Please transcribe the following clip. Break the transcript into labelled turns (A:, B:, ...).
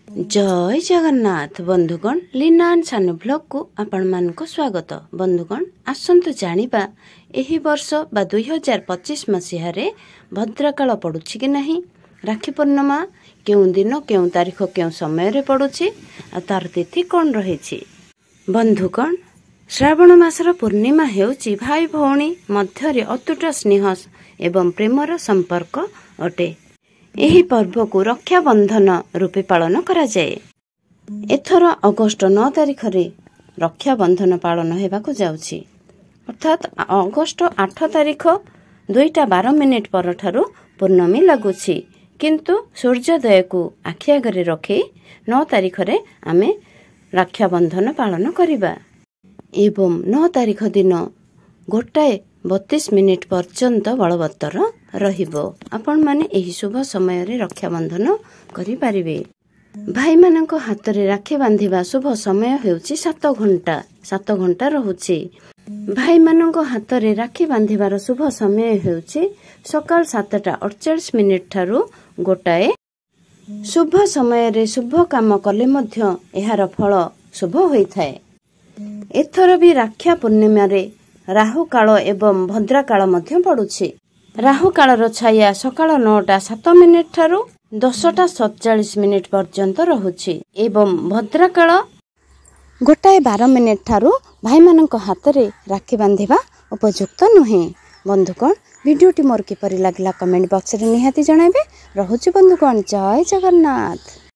A: जय जगन्नाथ बंधुगण लीना एंड सानु ब्लॉग को आपण मान को स्वागत। बंधुगण आसंतु जानिबा एही वर्ष बा 2025 मसीह रे भद्रकाल पड़ुछि कि नहीं, राखी पूर्णिमा केउं दिन केउं तारीख केउं समय रे पड़ुछि आ तार तिथि कोन रहिछि। बंधुगण श्रावण मासर पूर्णिमा हेउछि भाई भौणी मध्य रे अतुट स्नेह एवं प्रेमर संपर्क अटे। एही पर्व को रक्षाबंधन रूपे पालन करा जाए। एथर अगस्ट 9 तारिख रे रक्षाबंधन पालन हेबाकु जाउछि, अर्थात अगस्ट 8 तारिख 2:12 परठारु पूर्णमी लागुछि, किंतु सूर्योदय को आखि आगरे रखी 9 तारिख रे आमे रक्षाबंधन पालन करिबा एवं 9 तारिख दिन 1:32 पर्यंत बलवत्तर रहिबो। आपण माने एही शुभ समय रे रक्षाबंधन करि पारिबे। भाई मानक हाथ रे राखी बांधिबा शुभ समय हेउछि 7 घंटा रहुछि। भाई मानक हाथ रे राखी बांधिबार शुभ समय हेउछि सकाळ 7:48 ठारू 1। शुभ समय रे शुभ काम कले मध्य एहार फल शुभ होइथाय। एथर भी राक्षा पूर्णिमा रे राहु काल एवं भद्रा काल मध्य पड़ुछि। राहु कालर छाया सकाळ 9:07 ठारू 10:47 पर्यंत रहुछि एवं भद्रा काल 1:12 ठारू भाई मानक हाथ रे राखी बांधिबा उपयुक्त नुहे। बंधुगण वीडियोटी मोर किपरि लागला कमेंट बॉक्स रे निहाती जणाइबे। रहुछि बंधुगण, जय जगन्नाथ।